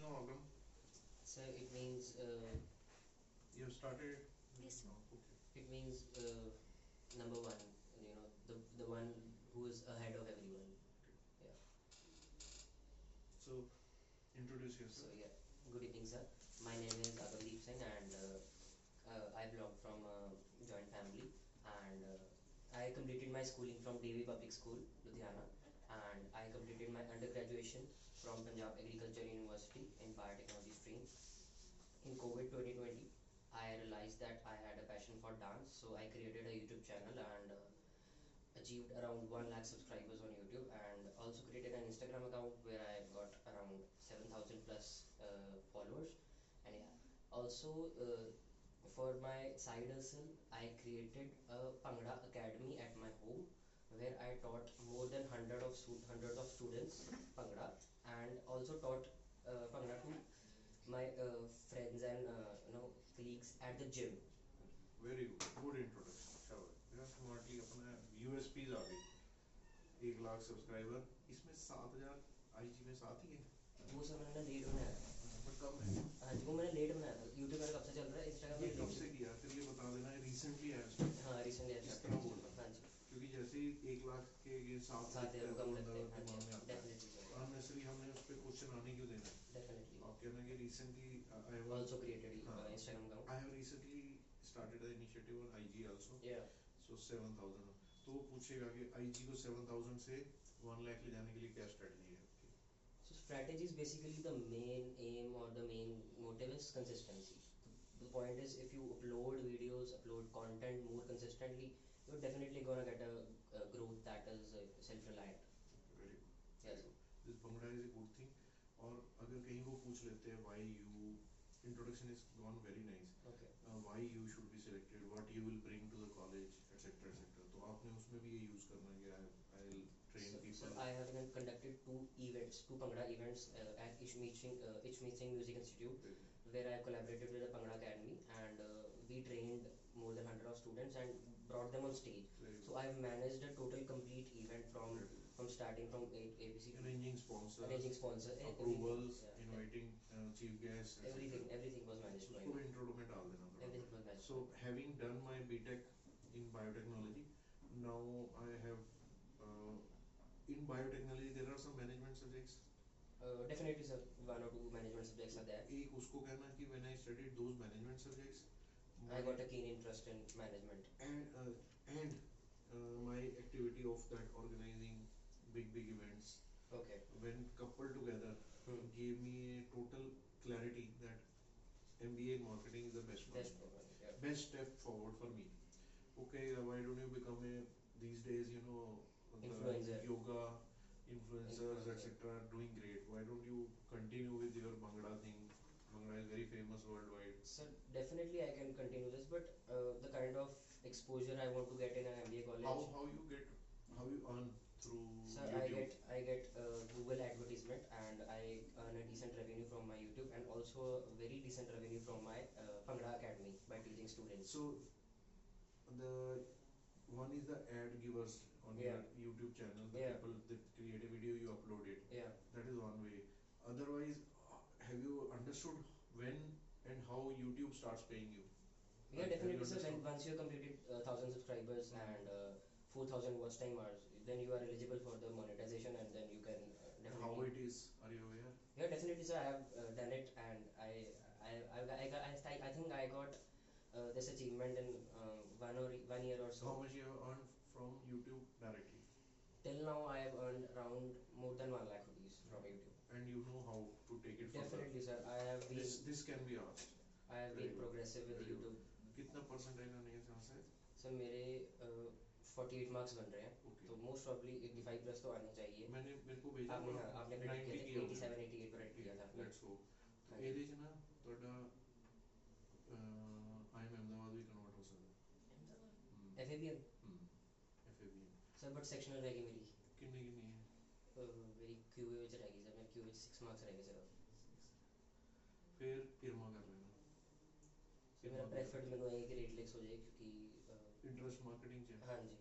amalgam? So it means You have started? Yes, sir. No, okay. it means number one, the one who is ahead of everyone. Yeah. So, introduce So yourself. yeah, good evening, sir. My name is Agamdeep Singh, and I belong from a joint family, and I completed my schooling from DV Public School, Ludhiana, and I completed my undergraduation from Punjab Agriculture University in biotechnology stream. In COVID 2020, I realized that I had a passion for dance, so I created a YouTube channel and achieved around 1 lakh subscribers on YouTube, and also created an Instagram account where I got around 7,000 plus followers. And yeah, also for my side hustle, I created a Pangda Academy at my home where I taught more than hundreds of students Pangda, and also taught Pangda to my friends and colleagues at the gym. Very good introduction. शाबाश. मेरा smartly अपना USPs आ गई. 1 lakh subscriber. इसमें 7,000 IG में 7 ही है. वो सब मैंने लेट बनाया था। बट कम है. हाँ जी, वो मैंने लेट बनाया था। यूट्यूब मेरा कब से चल रहा है, इंस्टाग्राम ये में कब लेट। से किया? फिर ये बता देना. रिसेंटली आया स्टार्ट. हाँ, रिसेंटली इस तरह बोलना. हाँ जी। क्योंकि जैसे ही 1 लाख के ये 7 साथ है, वो कम लगते हैं। हाँ दिमाग में जी, आता है. डेफिनेटली अननेसेसरी हमने उस पे क्वेश्चन आने क्यों देना है? डेफिनेटली। आप कहना कि recently I have Also created Instagram account. I have recently started an initiative on IG also. Yeah. So 7,000. तो वो पूछेगा कि IG को 7,000 से 1 लाख ले जाने के लिए क्या स्ट्रेटजी है आपकी? So strategy is basically the main aim or the main motive is consistency. The point is, if you upload videos, upload content more consistently, you're definitely gonna get a growth that is self-reliant. Very good. Yes. This Bhangra is a good thing. और अगर कहीं वो पूछ लेते हैं why you introduction is gone very nice. Okay. Why you should be selected, what you will bring to the college, etc. etc. तो आपने उसमें भी ये यूज करना है कि I'll train people. So I have conducted two Bhangra events at Ishmeet Singh Music Institute, where I collaborated with the Bhangra Academy, and we trained more than 100 of students and brought them on stage. So I have managed a total complete event from starting from ABC, arranging sponsors, approvals, inviting chief guests, everything was managed by पूरा me. intro में डाल देना थोड़ा. Everything was managed. So having done my BTech in biotechnology, now I have in biotechnology there are some management subjects. Definitely, sir. One or two management subjects are there. एक उसको कहना कि when I studied those management subjects, I got a keen interest in management. And my activity of that organizing big events, Okay. when coupled together, gave me a total clarity that MBA in marketing is the best one. Yeah. Best step forward for me. Okay, why don't you become these days, the Influencer. yoga influencers, etc. are doing great. Why don't you continue with your Bhangra thing? Bhangra is very famous worldwide. So definitely I can continue this, but the kind of exposure I want to get in an MBA college. How you earn through Sir, YouTube? I get Google advertisement, and I earn a decent revenue from my YouTube, and also a very decent revenue from my Bhangra Academy by teaching students. So the one is the ad givers on your YouTube channel, the people that create a video, you upload it. Yeah. That is one way. Otherwise, have you understood when and how YouTube starts paying you? Yeah, definitely, sir. Once you have completed 1,000 subscribers and 4,000 watch time hours, then you are eligible for the monetization, and then you can definitely. How it is? Are you aware? Yeah, definitely, sir. I have done it, and I think I got this achievement in 1 year or so. How much you have earned from YouTube directly? Till now, I have earned around more than 1 lakh rupees from YouTube. And you know how to take it further. Definitely, sir. I have been. This can be asked. I have been progressive with YouTube. कितना percentage आने के chance है? Sir मेरे 48 marks बन रहे हैं, तो most probably 85 plus तो आने चाहिए. मेरे को भेजा आपने 87 88 पर रेट किया था. Let's go. तो ਇਹਦੇ ਚ ਨਾ ਤੁਹਾਡਾ IIM अहमदाबाद भी कन्वर्ट हो सकदा. FABM. FABM. Sir but sectional रह गई मेरी. कितनी है? मेरी QA ਵਿੱਚ रह गई सर. मेरी QA 6 मार्क्स रह गए सर. फिर इरमा कर लेना. मेरा प्रेफर्ड मेनू है कि रेट लेक्स हो जाए, क्योंकि इंटरेस्ट मार्केटिंग च. हाँ जी.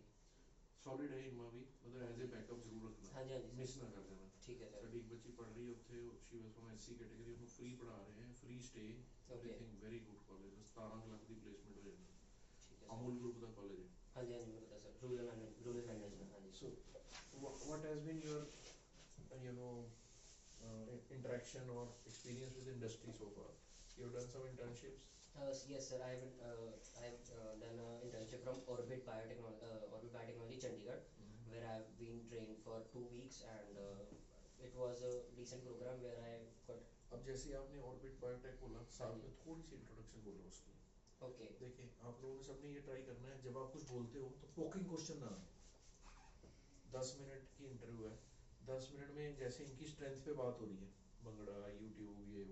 सॉलिड है इरमा भी, मतलब एज ए बैकअप जरूर रखना. हाँ जी, हाँ जी. मिस ना कर देना. ठीक है सर। ਸਾਡੀ ਇੱਕ ਬੱਚੀ ਪੜ੍ਹ ਰਹੀ ਉੱਥੇ, ਸ਼ੀ ਵਾਸ ਫਰਮ ਐਸਸੀ ਕੈਟਾਗਰੀ, ਉਹਨੂੰ ਫ੍ਰੀ ਪੜ੍ਹਾ ਰਹੇ ਹੈ, free stay, everything very good college, 17 lakh ਦੀ ਪਲੇਸਮੈਂਟ ਹੋ ਜਾਂਦੀ, ਠੀਕ ਹੈ ਅਮੂਲ ਗਰੁੱਪ ਦਾ ਕਾਲਜ ਹੈ। ਹਾਂਜੀ ਹਾਂਜੀ ਮੈਨੂੰ ਪਤਾ ਸਰ, ਰੂਰਲ ਮੈਨੇਜਮੈਂਟ, ਹਾਂਜੀ। So what has been your you know interaction or experience with industry so far? You have done some internships? Yes sir, I have done an internship from Orbit Biotechnology Chandigarh, where I have been trained for 2 weeks, and it was a decent program where I got. अब जैसे आपने orbit biotech बोला, साथ में थोड़ी सी introduction बोलो उसकी। Okay. देखिए आप लोगों ने सबने ये ट्राई करना है, जब आप कुछ बोलते हो तो पोकिंग क्वेश्चन ना आए। 10 मिनट की इंटरव्यू है, 10 मिनट में जैसे इनकी स्ट्रेंथ पे बात हो रही है, बंगड़ा यूट्यूब ये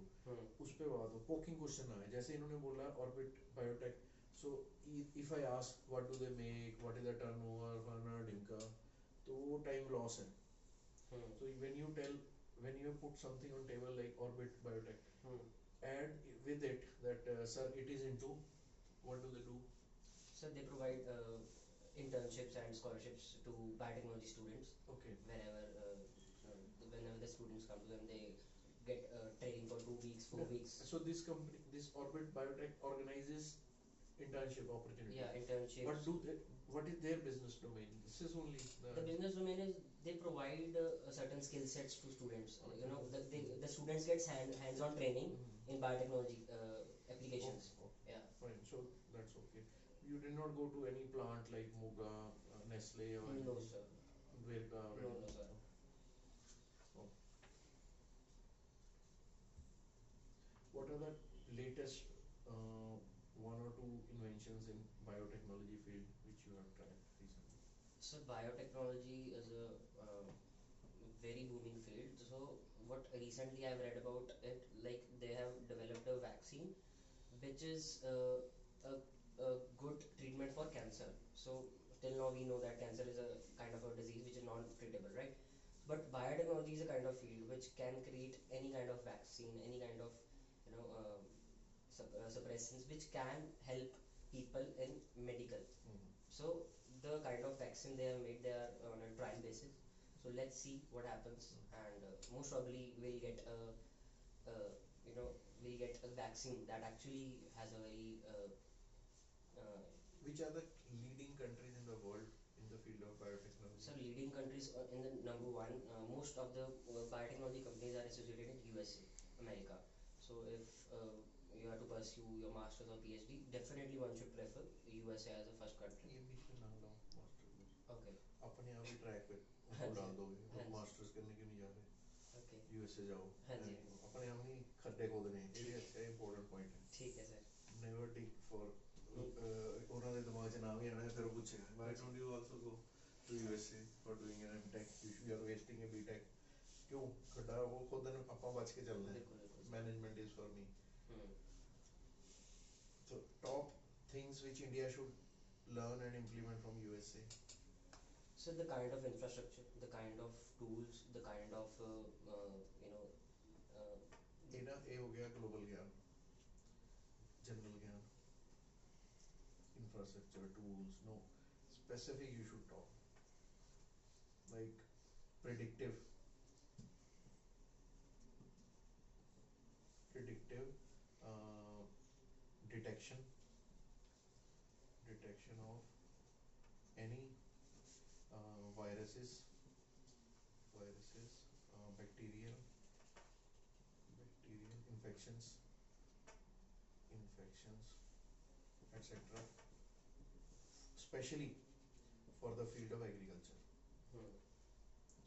उस पे बात हो, पोकिंग क्वेश्चन ना आए। जैसे इन्होंने बोला orbit biotech, so if I ask what do they make, what is the turnover, फलाना ढिमका, तो वो टाइम लॉस है। So when you put something on table like Orbit Biotech, add with it that sir, it is into, what do they do? So they provide internships and scholarships to biotechnology students. Okay. Whenever the students come to them, they get training for 2 weeks, 4 weeks. So this company, this Orbit Biotech organizes internship opportunities. Yeah, internships. What is their business domain? This is only the business domain is they provide certain skill sets to students. You know, the students get hands-on training in biotechnology applications. Okay. Yeah. Fine. So that's okay. You did not go to any plant like Muga, Nestle, or No sir. Virga? No sir. Oh. What are the latest one or two inventions in biotechnology field which you have tried recently? So biotechnology is a very booming field. So what recently I've read about it, like they have developed a vaccine which is a good treatment for cancer. So till now we know that cancer is a kind of a disease which is non-treatable, right? But biotechnology is a kind of field which can create any kind of vaccine, any kind of suppressants which can help people in medical. So the kind of vaccine they have made, they are on a trial basis. So let's see what happens, and most probably we'll get a vaccine that actually has a very Which are the leading countries in the world in the field of biotechnology? So leading countries in the number one, most of the biotechnology companies are associated in USA, America. So if you have to pursue your master's or PhD, definitely one should prefer USA as a first country. ये बीच में ना लो master. Okay. अपने आप ही track पे उसको डाल दोगे, तो मास्टर्स करने क्यों नहीं जा रहे? Okay. यूएसए जाओ। हाँ जी। अपने आप ही खड्डे खोदने, ये अच्छा इम्पोर्टेंट पॉइंट है। ठीक है सर। Never dig for ਉਹਨਾਂ ਦੇ ਦਿਮਾਗ 'ਚ ਨਾਮ ਹੀ ਆਣਾ, ਫਿਰ ਉਹ ਪੁੱਛੇਗਾ why don't you also go to USA for doing an MTech, you are wasting a BTech, क्यों खड्डा वो खोदन, ਆਪਾਂ ਬਚ ਕੇ ਚੱਲਣਾ ਹੈ, management is for me. So top things which India should learn and implement from USA. So the kind of infrastructure, the kind of tools, the kind of ये हो गया ग्लोबल ज्ञान, जनरल ज्ञान, infrastructure, tools, no, specific you should talk, like predictive detection of any viruses, bacterial infections, etc., especially for the field of agriculture,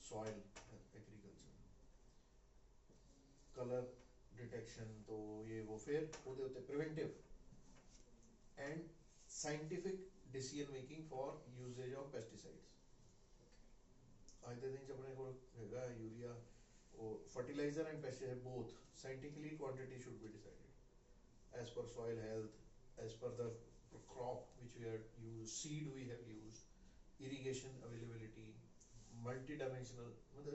soil agriculture, color detection, तो ये वो फिर ਉਹਦੇ ਉੱਤੇ preventive and scientific decision making for usage of pesticides. आज ਦੇ ਦਿਨ 'ਚ ਆਪਣੇ ਕੋਲ ਹੈਗਾ urea, fertilizer and pesticide both, scientifically quantity should be decided as per soil health, as per the crop which we have used, seed we have used, irrigation availability, multi-dimensional,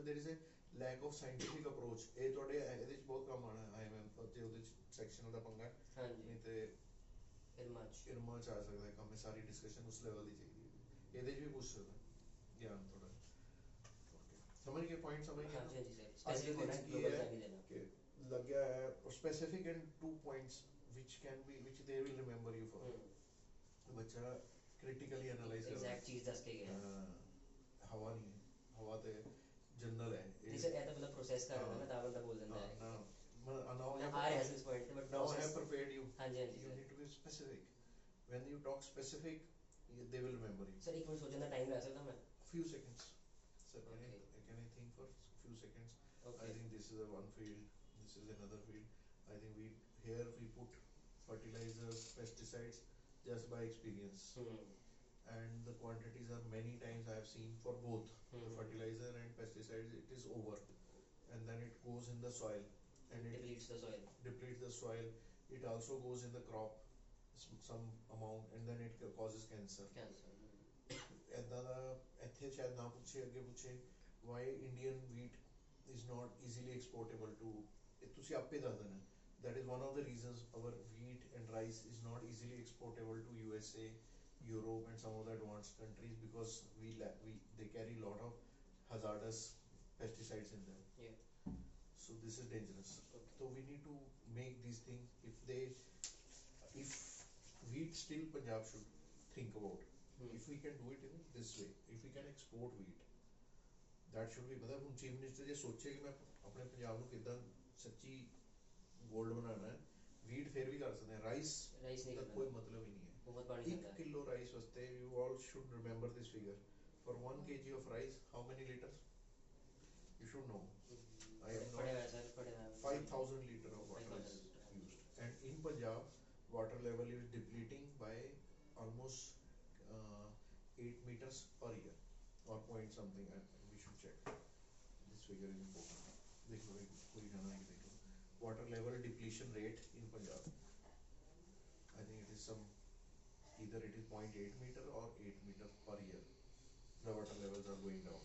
there is a lack of scientific approach. ਇਹ ਤੁਹਾਡੇ ਇਹਦੇ ਵਿੱਚ ਬਹੁਤ ਕੰਮ ਆਣਾ ਹੈ IMM ਤੇ ਉਹਦੇ ਸੈਕਸ਼ਨ ਦਾ ਪੰਗਾ, ਨਹੀਂ ਤੇ ਇਰਮਾ ਚ ਆ ਸਕਦਾ ਹੈ ਕੰਮ, ਸਾਰੀ ਡਿਸਕਸ਼ਨ ਉਸ ਲੈਵਲ ਦੀ ਚਾਹੀਦੀ ਹੈ, ਇਹਦੇ 'ਚ ਵੀ ਪੁੱਛ ਸਕਦਾ ਗਿਆਨ ਥੋੜਾ। समझ गए पॉइंट, समझ गए हाँ ना? जी, हाँ जी सर, स्पेसिफिक होना है, आर्किटेक्ट ये ग्लोबल है ध्यान नहीं देना। कि लग गया है, और specific and two points which they will remember you for। तो बच्चा critically analyze कर रहा एग्जैक्ट चीज दस के गया है। है। हवा नहीं है, हवा तो जनरल है नहीं सर, ਇਹ ਤਾਂ मतलब प्रोसेस कर रहा है ना, ता बंदा बोल देता है ना now मैं I आ रहा है इस पॉइंट पे, but now I process. have prepared you। हाँ जी, हाँ जी You sir. need to be specific। When you talk specific, they will remember you। Sir एक मिनट सोचने का टाइम ले सकता मैं? Few seconds। Sir, Okay. can I think for few seconds? Okay. I think this is a one field, this is another field। I think here we put fertilizers, pesticides just by experience, and the quantities are many times I have seen for both the fertilizer and pesticides, it is over, and then it goes in the soil and it depletes the soil। depletes the soil। It also goes in the crop some amount, and then it causes cancer। ਇੱਦਾਂ ਦਾ ਇੱਥੇ ਸ਼ਾਇਦ ਨਾ ਪੁੱਛੇ, ਅੱਗੇ ਪੁੱਛੇ why Indian wheat is not easily exportable to, ਤੁਸੀਂ ਆਪੇ ਦੱਸ ਦੇਣਾ। That is one of the reasons our wheat and rice is not easily exportable to USA, Europe and some of the advanced countries, because they carry a lot of hazardous pesticides in them। Yeah। So this is dangerous। Okay। So we need to make these things, if wheat still Punjab should think about, if we can do it in this way, if we can export wheat, that should be, मतलब हम chief minister जे सोचे कि मैं अपने पंजाब ਨੂੰ ਕਿਦਾਂ ਸੱਚੀ gold ਬਣਾਉਣਾ ਹੈ, wheat ਫਿਰ ਵੀ ਕਰ ਸਕਦੇ हैं, राइस नहीं का करना, कोई मतलब ही नहीं है। बहुत पानी 1 किलो राइस वास्ते, you all should remember this figure, for 1 kg of rice how many liters you should know। I am not 5000 liter of water is used, and in Punjab water level is depleting by almost 8 meters per year or point something, we should check this figure is important। देख लो कोई जाना है देख लो water level depletion rate in Punjab, I think it is some, either it is 0.8 meter or 8 meter per year the water levels are going down,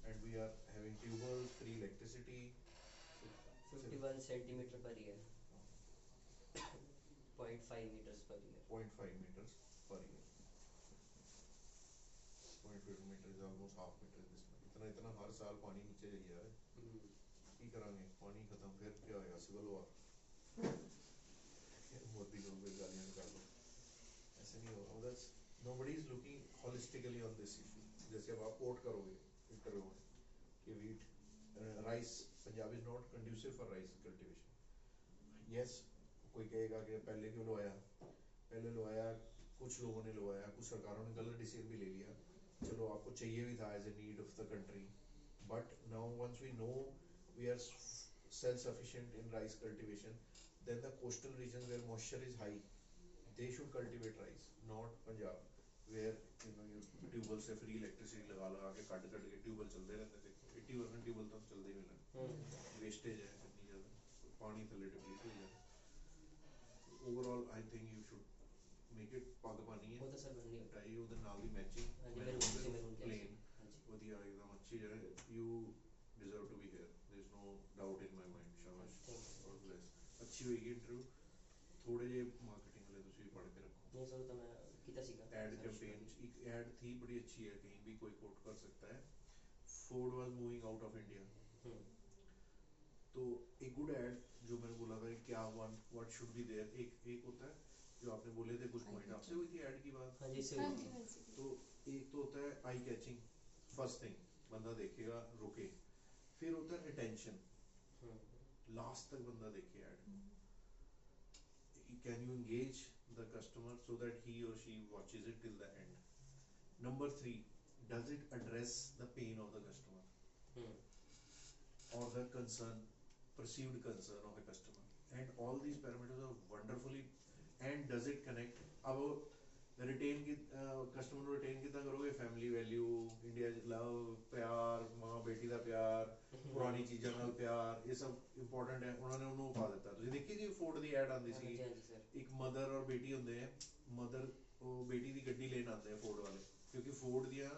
and we are having tube wells, free electricity। 51 centimeter per year, 0.5 meters per year। 0.5 meters per year, 0.5 meter is almost half meter this में, इतना इतना हर साल पानी नीचे जाई जा रहा है। की करांगे, पानी खत्म, फिर क्या होएगा, सिविल वॉर, मोदी को भी गालियां निकाल लो, ऐसे नहीं होगा। उधर nobody is looking holistically on this issue। जैसे अब आप कोट करोगे इंटरव्यू में कि wheat, rice, Punjab is not conducive for rice cultivation। yes, कोई कहेगा कि पहले क्यों लवाया, पहले लवाया, कुछ लोगों ने लवाया, कुछ सरकारों ने गलत डिसीजन भी ले लिया, चलो आपको चाहिए भी था as a need of the country, but now once we know we are self-sufficient in rice cultivation, then the coastal regions where moisture is high, they should cultivate rice, not Punjab where you tubewell से free electricity लगा के काट के tubewell चलते रहते थे, 80% tubewell तो चलते ही मिलना, वेस्टेज है इतनी ज़्यादा, पानी थल्ले डिप्लीट हो जाए। Overall I think you should make it पग पानी है, वो तो सर बननी है, टाई ਉਹਦੇ ਨਾਲ ਦੀ ਮੈਚਿੰਗ, हाँ जी मेरे से मेरे को प्लेन ਵਧੀਆ एकदम अच्छी जगह, you deserve to be here, there is no doubt in my mind। शाबाश, God bless। अच्छी होएगी इंटरव्यू, थोड़े जे मार्केटिंग वाले ਤੁਸੀਂ ਵੀ पढ़ के रखो। नहीं सर तो मैं कितना सीखा एड कैंपेन, एक एड थी बड़ी अच्छी है, कहीं भी कोई कोट कर सकता है। Ford was moving out of India, तो एक गुड एड जो मैंने बोला था कि क्या व्हाट शुड बी देयर, एक होता है जो आपने बोले थे कुछ पॉइंट, आपसे हुई थी एड की बात। हाँ जी सर। तो एक तो होता है आई कैचिंग, फर्स्ट थिंग बंदा देखेगा रुके, फिर होता है अटेंशन, लास्ट तक बंदा देखे add, can you engage the customer so that he or she watches it till the end। Number 3, does it address the pain of the customer or the concern, perceived concern of a customer, and all these parameters are wonderfully, and does it connect, अब retain की customer ਨੂੰ retain ਕਿੱਦਾਂ ਕਰੋਗੇ, family value, India ਚ ਲਵ, ਪਿਆਰ, ਮਾਂ ਬੇਟੀ ਦਾ ਪਿਆਰ, ਪੁਰਾਣੀ ਚੀਜ਼ਾਂ ਨਾਲ ਪਿਆਰ, ਇਹ ਸਭ ਇੰਪੋਰਟੈਂਟ ਹੈ। ਉਹਨਾਂ ਨੇ ਉਹਨੂੰ ਪਾ ਦਿੱਤਾ, ਤੁਸੀਂ ਦੇਖੀ ਜੀ ਫੋਰਡ ਦੀ ਐਡ ਆਉਂਦੀ ਸੀ, ਇੱਕ ਮਦਰ ਔਰ ਬੇਟੀ ਹੁੰਦੇ ਹੈ, ਮਦਰ ਉਹ ਬੇਟੀ ਦੀ ਗੱਡੀ ਲੈਣ ਆਉਂਦੇ ਆ ਫੋਰਡ ਵਾਲੇ, ਕਿਉਂਕਿ ਫੋਰਡ ਦੀਆਂ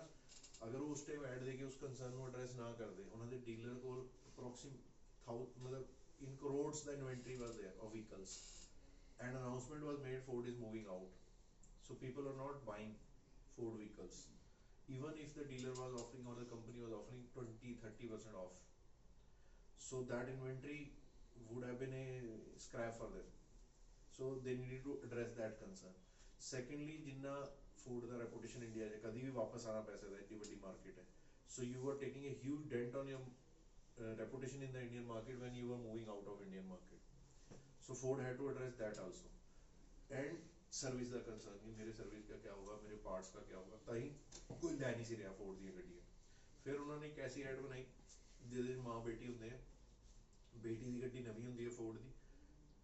ਅਗਰ ਉਹ ਉਸ ਟਾਈਮ ਐਡ ਦੇ ਕੇ ਉਸ ਕੰਸਰਨ ਨੂੰ ਐਡਰੈਸ ਨਾ ਕਰਦੇ, ਉਹਨਾਂ ਦੇ ਡੀਲਰ ਕੋਲ ਮਤਲਬ in crores the inventory was there of vehicles, and announcement was made Ford is moving out, so people are not buying Ford vehicles, even if the dealer was offering or the company was offering 20-30% off, so that inventory would have been a scrap for them. So they needed to address that concern. Secondly, Jinnah food का reputation India है कभी भी वापस आना पैसे का इतनी बड़ी market है, so you were taking a huge dent on your reputation in the Indian market when you were moving out of Indian market. So Ford had to address that also. And service का concern कि मेरे service का क्या होगा, मेरे parts का क्या होगा, ताई कोई लै नहीं सी रहा फोर्ड दी गड्डियां। फिर उन्होंने एक ऐसी ऐड बनाई जिहदे माँ बेटी होंदे हैं, बेटी दी गड्डी नवी होंदी है फोर्ड दी,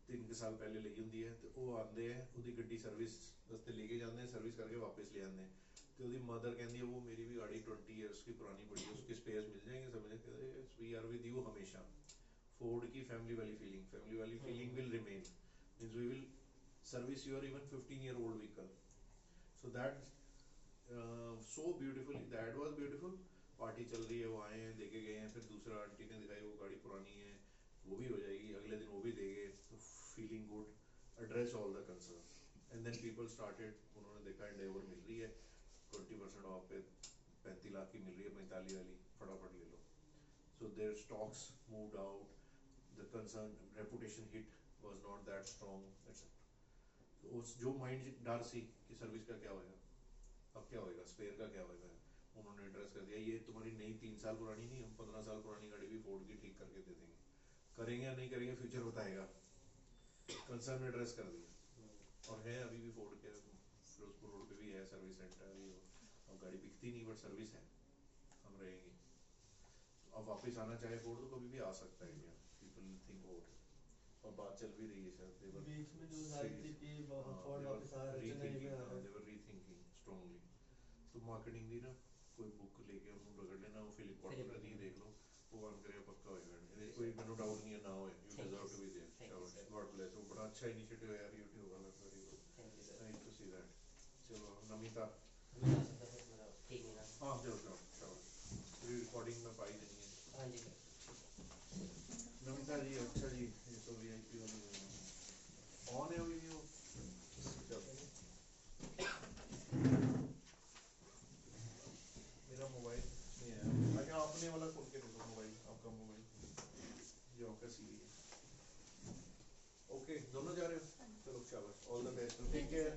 3 साल पहले ਲਈ ਹੁੰਦੀ है, तो वो आते हैं ਉਹਦੀ ਗੱਡੀ सर्विस वास्ते लेके जाते हैं, सर्विस करके वापस ले आते हैं, तो ਉਹਦੀ मदर कहती है वो मेरी भी गाड़ी 20 ईयर्स की पुरानी पड़ी है, उसके स्पेयर्स मिल जाएंगे, समझे, वी आर विद यू हमेशा। फोर्ड की फैमिली वाली feeling will remain, means we will service your even 15-year-old vehicle. So that so beautifully, that was beautiful. Party चल रही है, वो आए हैं, देके गए हैं, फिर दूसरा आंटी ने दिखाई वो गाड़ी पुरानी है, वो भी हो जाएगी, अगले दिन वो भी देंगे, तो feeling good, address all the concern, and then people started, उन्होंने देखा एंडेवर मिल रही है 20% ऑफ पे, 35 लाख की मिल रही है 45 वाली, फटाफट ले लो। So their stocks moved out, the concern reputation hit was not that strong, etc. उस जो माइंड डर सी कि सर्विस का क्या होएगा, अब क्या होएगा, स्पेयर का क्या होएगा, उन्होंने एड्रेस कर दिया, ये तुम्हारी नई 3 साल पुरानी नहीं, हम 15 साल पुरानी गाड़ी भी फोर्ड की ठीक करके दे देंगे, करेंगे या नहीं करेंगे फ्यूचर बताएगा, कंसर्न एड्रेस कर दिया। और है अभी भी फोर्ड के फिरोजपुर रोड पे भी है सर्विस सेंटर, अभी अब गाड़ी बिकती नहीं बट सर्विस है, हम रहेंगे। अब वापस आना चाहे फोर्ड तो कभी भी आ सकता है India, people think about it, और बात चल भी रही है सर, देवर बीच में जो आई थी कि फॉर्ड वापस आ रहे थे, नहीं आ रहे, they were rethinking strongly। तो मार्केटिंग दी ना, कोई बुक लेके हम रगड़ लेना, वो फिलिप कॉटन दी देख लो, वो वन करे पक्का होएगा, ये कोई मैंने डाउट नहीं है ना होए, you deserve to be there, God bless, वो बड़ा अच्छा इनिशिएटिव है यार यूट्यूब वाला, very good, nice to see that. चलो नमिता, हाँ चलो चलो चलो, रिकॉर्डिंग में पाई देनी है, हाँ जी नमिता जी, अच्छा जी, ये तो वीआईपी वाली ऑन है अभी भी वो, मेरा मोबाइल नहीं है, आगे आपने वाला खोल के देखो मोबाइल, आपका मोबाइल जो आपका सीवी है। ओके, दोनों जा रहे हो, चलो शाबाश, all the best, take care.